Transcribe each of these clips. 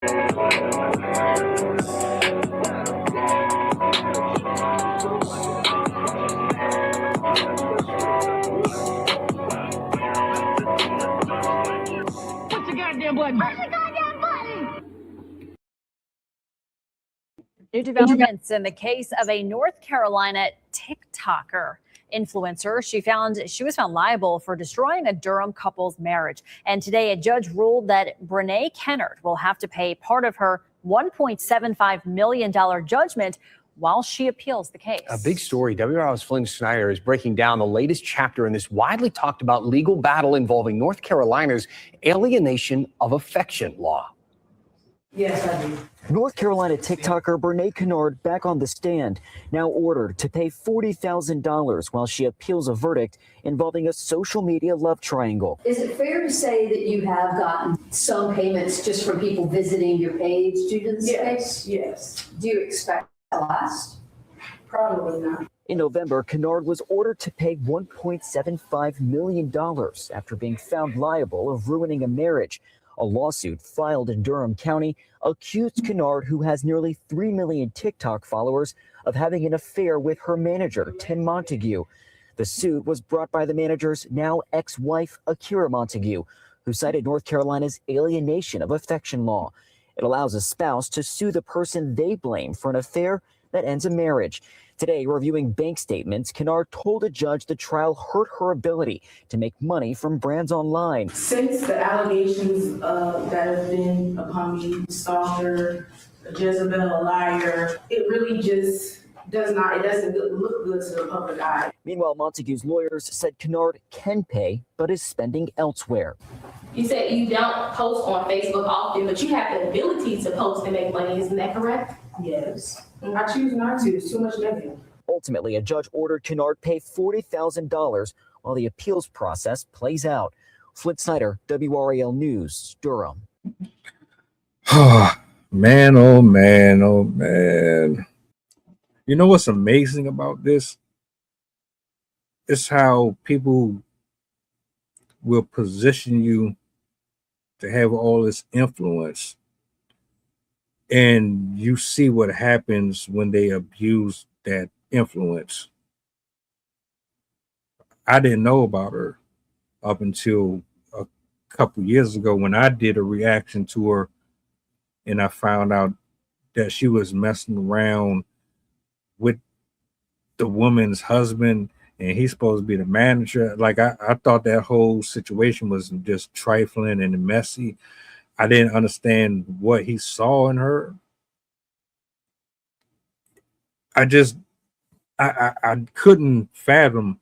Push the goddamn button. Push the goddamn button. New developments in the case of a North Carolina TikToker influencer. She was found liable for destroying a Durham couple's marriage. And today a judge ruled that Brenay Kennard will have to pay part of her $1.75 million judgment while she appeals the case. A big story. WRI's Flynn Snyder is breaking down the latest chapter in this widely talked about legal battle involving North Carolina's alienation of affection law. Yes, I do. North Carolina TikToker Brenay Kennard back on the stand, now ordered to pay $40,000 while she appeals a verdict involving a social media love triangle. Is it fair to say that you have gotten some payments just from people visiting your page due to this case? Yes. Do you expect that to last? Probably not. In November, Kennard was ordered to pay $1.75 million after being found liable of ruining a marriage. A lawsuit filed in Durham County accused Kennard, who has nearly 3 million TikTok followers, of having an affair with her manager, Tim Montague. The suit was brought by the manager's now ex-wife, Akira Montague, who cited North Carolina's alienation of affection law. It allows a spouse to sue the person they blame for an affair that ends a marriage. Today, reviewing bank statements, Kennard told a judge the trial hurt her ability to make money from brands online. Since the allegations that have been upon me, stalker, Jezebel, a liar, it really just doesn't look good to the public eye. Meanwhile, Montague's lawyers said Kennard can pay, but is spending elsewhere. You said you don't post on Facebook often, but you have the ability to post and make money. Isn't that correct? Yes. I choose not to. It's too much negative. Ultimately, a judge ordered Kennard pay $40,000 while the appeals process plays out. Flint Snyder, WRAL News, Durham. Man, oh man, oh man. You know what's amazing about this? It's how people will position you to have all this influence. And you see what happens when they abuse that influence. I didn't know about her up until a couple years ago when I did a reaction to her, and I found out that she was messing around with the woman's husband, and he's supposed to be the manager. Like I thought that whole situation was just trifling and messy. I didn't understand what he saw in her. I couldn't fathom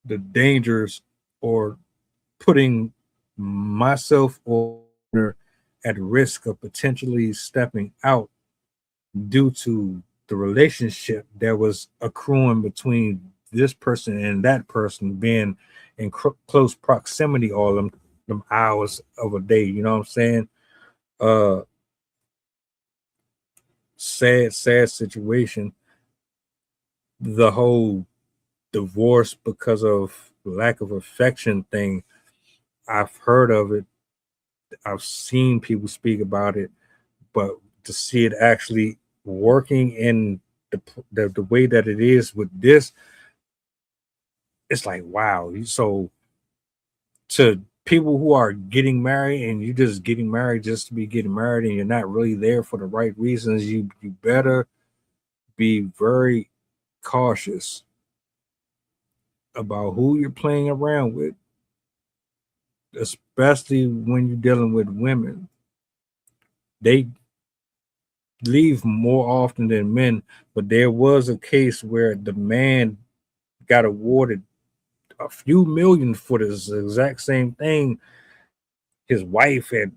the dangers or putting myself or at risk of potentially stepping out due to the relationship that was accruing between this person and that person, being in close proximity all them hours of a day. You know what I'm saying? Sad situation. The whole divorce because of lack of affection thing, I've heard of it. I've seen people speak about it, but to see it actually working in the way that it is with this, it's like, wow. So to people who are getting married and you just getting married just to be getting married and you're not really there for the right reasons, you better be very cautious about who you're playing around with, especially when you're dealing with women. They leave more often than men, but there was a case where the man got awarded a few million for this exact same thing. His wife had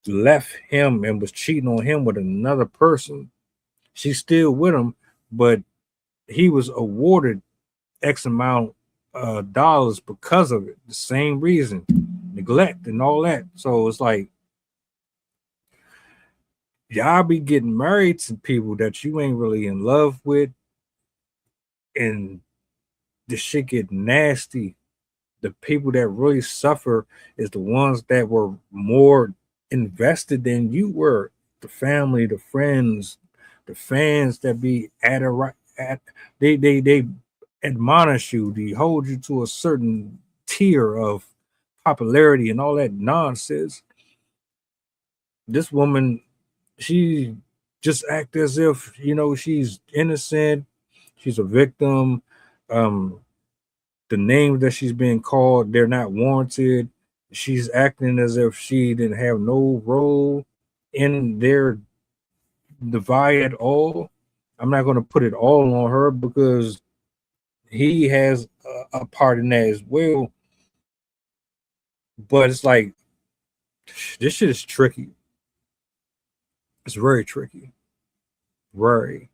left him and was cheating on him with another person. She's still with him, but he was awarded X amount of dollars because of it. The same reason, neglect and all that. So it's like, y'all be getting married to people that you ain't really in love with, and the shit get nasty. The people that really suffer is the ones that were more invested than you were. The family, the friends, the fans that be they admonish you, they hold you to a certain tier of popularity and all that nonsense. This woman, she just act as if, you know, she's innocent, she's a victim. The names that she's being called, they're not warranted. She's acting as if she didn't have no role in their divide at all. I'm not going to put it all on her because he has a part in that as well. But it's like, this shit is tricky. It's very tricky. Very.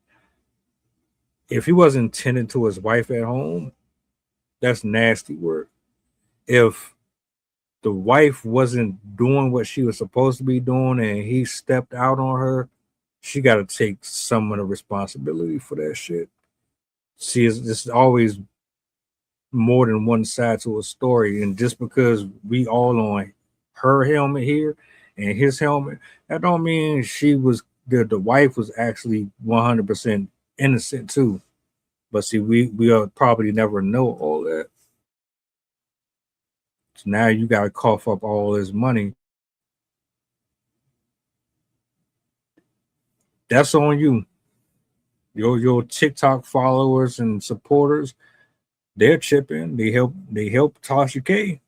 If he wasn't tending to his wife at home, that's nasty work. If the wife wasn't doing what she was supposed to be doing and he stepped out on her, she got to take some of the responsibility for that shit. See, it's always more than one side to a story. And just because we all on her helmet here and his helmet, that don't mean she was, the wife was actually 100% innocent too. But see, we'll probably never know all that. So now you got to cough up all this money. That's on you. Your TikTok followers and supporters, they're chipping. They help Tasha K.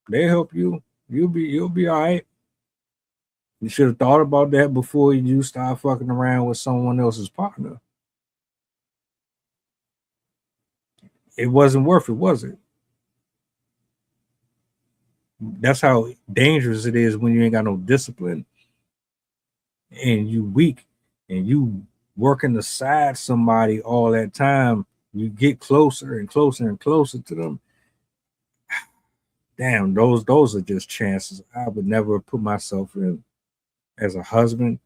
They help you. You'll be all right. You should have thought about that before you start fucking around with someone else's partner. It wasn't worth it, was it? That's how dangerous it is when you ain't got no discipline and you weak and you working beside somebody all that time. You get closer and closer and closer to them. Damn, those are just chances I would never put myself in as a husband,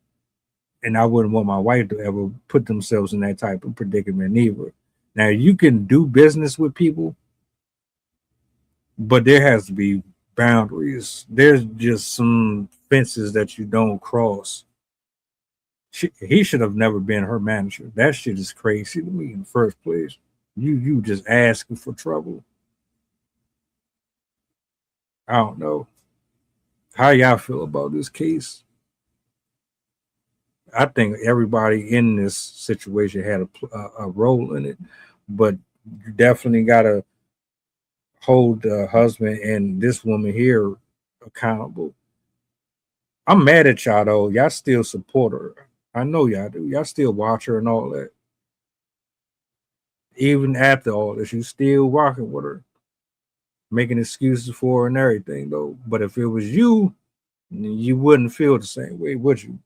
and I wouldn't want my wife to ever put themselves in that type of predicament either. Now, you can do business with people, but there has to be boundaries. There's just some fences that you don't cross. He should have never been her manager. That shit is crazy to me in the first place. You just asking for trouble. I don't know. How y'all feel about this case? I think everybody in this situation had a role in it, but you definitely got to hold the husband and this woman here accountable. I'm mad at y'all, though. Y'all still support her. I know y'all do. Y'all still watch her and all that. Even after all this, you still rocking with her, making excuses for her and everything, though. But if it was you, you wouldn't feel the same way, would you?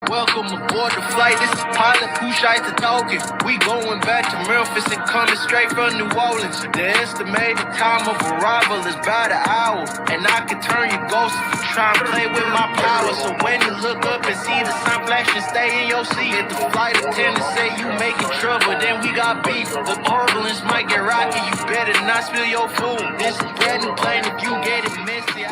Welcome aboard the flight, this is pilot Pusha talking. We going back to Memphis and coming straight from New Orleans. The estimated time of arrival is about an hour, and I can turn your ghost if you try and play with my power. So when you look up and see the sun flashing, stay in your seat. If the flight attendant say you making trouble, then we got beef. The turbulence might get rocky, you better not spill your food. This is bread and plain if you get it messy.